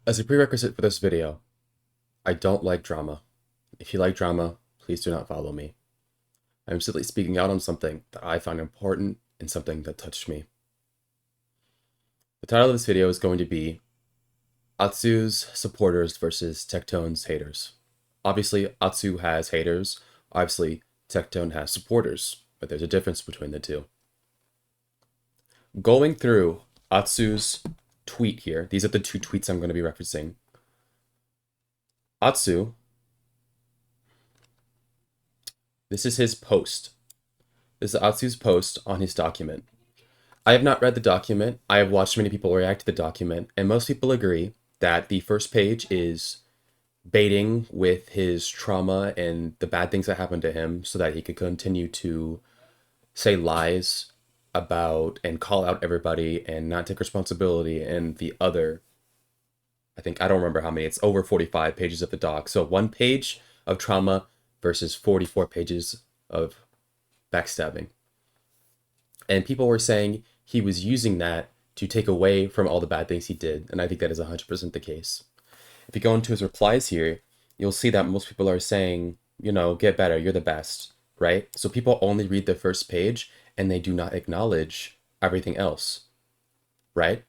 As a prerequisite for this video, I don't like drama. If you like drama, please do not follow me. I'm simply speaking out on something that I found important and something that touched me. The title of this video is going to be Atsu's supporters versus Tectone's haters. Obviously, Atsu has haters. Obviously, Tectone has supporters, but there's a difference between the two. Going through Atsu's tweet here, these are the two tweets I'm going to be referencing. Atsu, this is his post. This is Atsu's post on his document. I have not read the document. I have watched many people react to the document, and most people agree that the first page is baiting with his trauma and the bad things that happened to him so that he could continue to say lies about and call out everybody and not take responsibility. And the other, I don't remember how many, it's over 45 pages of the doc. So 1 page of trauma versus 44 pages of backstabbing. And people were saying he was using that to take away from all the bad things he did. And I think that is 100% the case. If you go into his replies here, you'll see that most people are saying, get better, you're the best, right? So people only read the first page and they do not acknowledge everything else, right?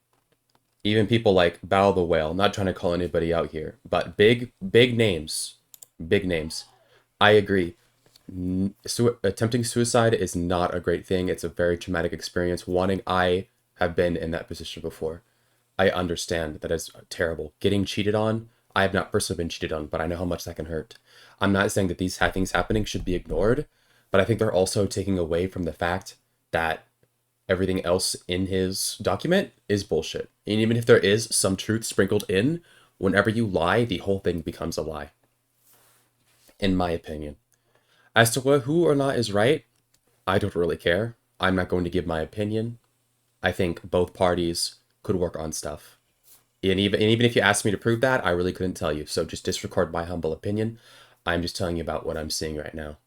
Even people like Bow the Whale, not trying to call anybody out here, but big names, big names. I agree. Attempting suicide is not a great thing. It's a very traumatic experience. I have been in that position before. I understand that it's terrible. Getting cheated on, I have not personally been cheated on, but I know how much that can hurt. I'm not saying that these things happening should be ignored, but I think they're also taking away from the fact that everything else in his document is bullshit. And even if there is some truth sprinkled in, whenever you lie, the whole thing becomes a lie. In my opinion. As to who or not is right, I don't really care. I'm not going to give my opinion. I think both parties could work on stuff. And even if you asked me to prove that, I really couldn't tell you. So just disregard my humble opinion. I'm just telling you about what I'm seeing right now.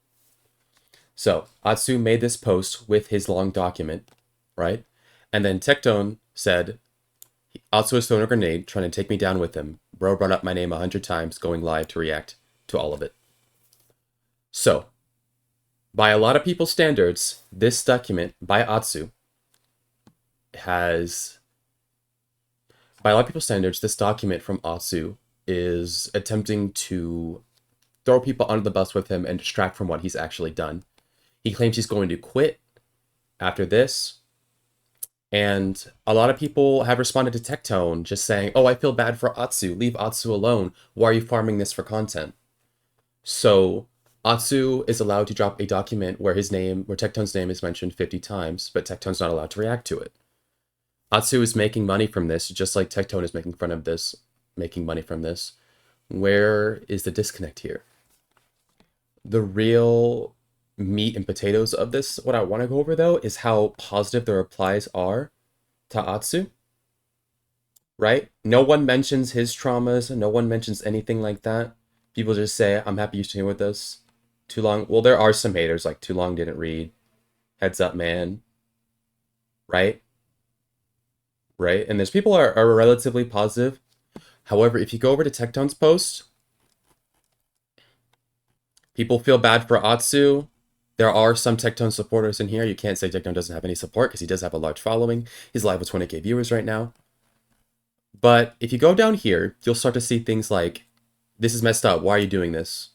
So Atsu made this post with his long document, right? And then Tectone said, Atsu has thrown a grenade, trying to take me down with him. Bro brought up my name 100 times, going live to react to all of it. So, by a lot of people's standards, this document by Atsu has... By a lot of people's standards, this document from Atsu is attempting to throw people under the bus with him and distract from what he's actually done. He claims he's going to quit after this. And a lot of people have responded to Tectone just saying, oh, I feel bad for Atsu. Leave Atsu alone. Why are you farming this for content? So Atsu is allowed to drop a document where Tectone's name is mentioned 50 times, but Tectone's not allowed to react to it. Atsu is making money from this, just like Tectone is making money from this. Where is the disconnect here? The real meat and potatoes of this, what I want to go over though, is how positive the replies are to Atsu. Right? No one mentions his traumas, no one mentions anything like that. People just say, I'm happy you're here with us. Too long. Well, there are some haters, like Too Long Didn't Read, Heads Up Man. Right? Right? And there's people are relatively positive. However, if you go over to Tectone's post, people feel bad for Atsu. There are some Tectone supporters in here. You can't say Tectone doesn't have any support because he does have a large following. He's live with 20k viewers right now. But if you go down here, you'll start to see things like, this is messed up. Why are you doing this?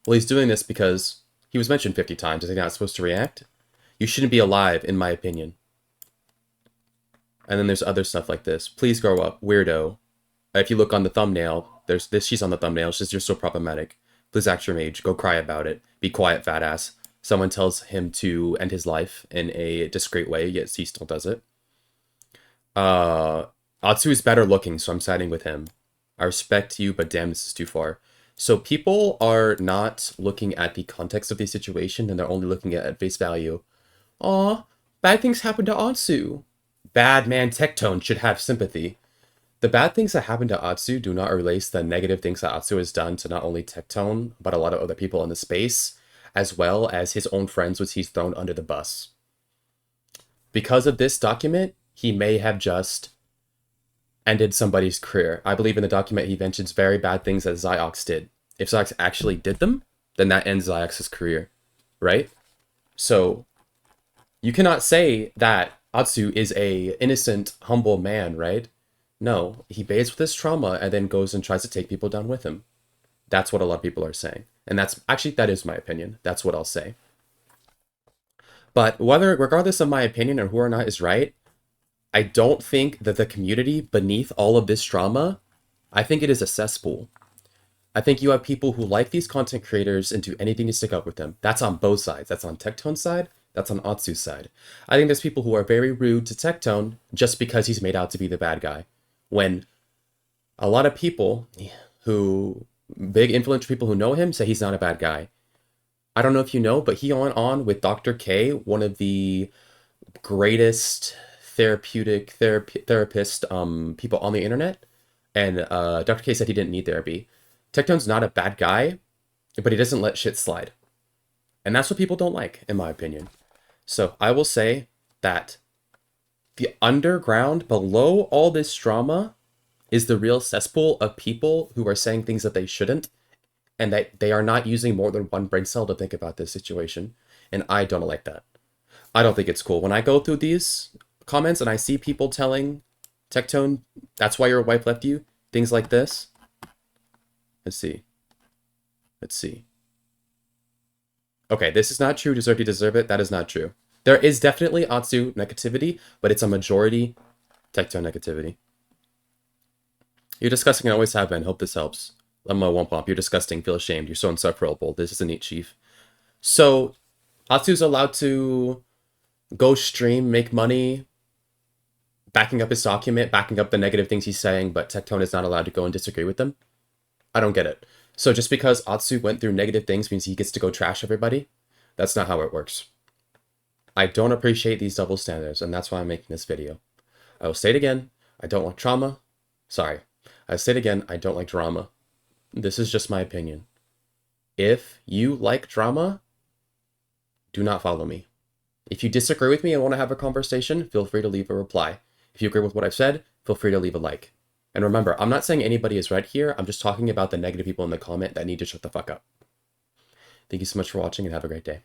Well, he's doing this because he was mentioned 50 times. Is he not supposed to react? You shouldn't be alive, in my opinion. And then there's other stuff like this. Please grow up, weirdo. If you look on the thumbnail, there's this. She's on the thumbnail. It's just, you're so problematic. Please act your age. Go cry about it. Be quiet, fat ass. Someone tells him to end his life in a discreet way, yet he still does it. Atsu is better looking, so I'm siding with him. I respect you, but damn, this is too far. So people are not looking at the context of the situation, and they're only looking at face value. Aw, bad things happen to Atsu. Bad man Tectone should have sympathy. The bad things that happen to Atsu do not erase the negative things that Atsu has done to not only Tectone, but a lot of other people in the space, as well as his own friends, which he's thrown under the bus. Because of this document, he may have just ended somebody's career. I believe in the document he mentions very bad things that Ziox did. If Ziox actually did them, then that ends Ziox's career, right? So you cannot say that Atsu is a innocent, humble man, right? No, he bathes with his trauma and then goes and tries to take people down with him. That's what a lot of people are saying. And that's actually, that is my opinion. That's what I'll say. But regardless of my opinion or who or not is right, I don't think that the community beneath all of this drama, I think it is a cesspool. I think you have people who like these content creators and do anything to stick up with them. That's on both sides. That's on Tectone's side. That's on Atsu's side. I think there's people who are very rude to Tectone just because he's made out to be the bad guy. When a lot of people who, big influential people who know him, say he's not a bad guy. I don't know if you know, but he went on with Dr. K, one of the greatest therapist people on the internet. And Dr. K said he didn't need therapy. Tectone's not a bad guy, but he doesn't let shit slide. And that's what people don't like, in my opinion. So I will say that the underground, below all this drama, is the real cesspool of people who are saying things that they shouldn't, and that they are not using more than one brain cell to think about this situation. And I don't like that. I don't think it's cool. When I go through these comments and I see people telling Tectone, that's why your wife left you, things like this. Let's see. Let's see. Okay, this is not true. Deserve you deserve it. That is not true. There is definitely Atsu negativity, but it's a majority Tectone negativity. You're disgusting and always have been. Hope this helps. Lemma Womp Womp. You're disgusting. Feel ashamed. You're so insufferable. This is a neat chief. So, Atsu's allowed to go stream, make money, backing up his document, backing up the negative things he's saying, but Tectone is not allowed to go and disagree with them. I don't get it. So just because Atsu went through negative things means he gets to go trash everybody? That's not how it works. I don't appreciate these double standards, and that's why I'm making this video. I will say it again. I don't like trauma. Sorry. I say it again. I don't like drama. This is just my opinion. If you like drama, do not follow me. If you disagree with me and want to have a conversation, feel free to leave a reply. If you agree with what I've said, feel free to leave a like. And remember, I'm not saying anybody is right here. I'm just talking about the negative people in the comment that need to shut the fuck up. Thank you so much for watching and have a great day.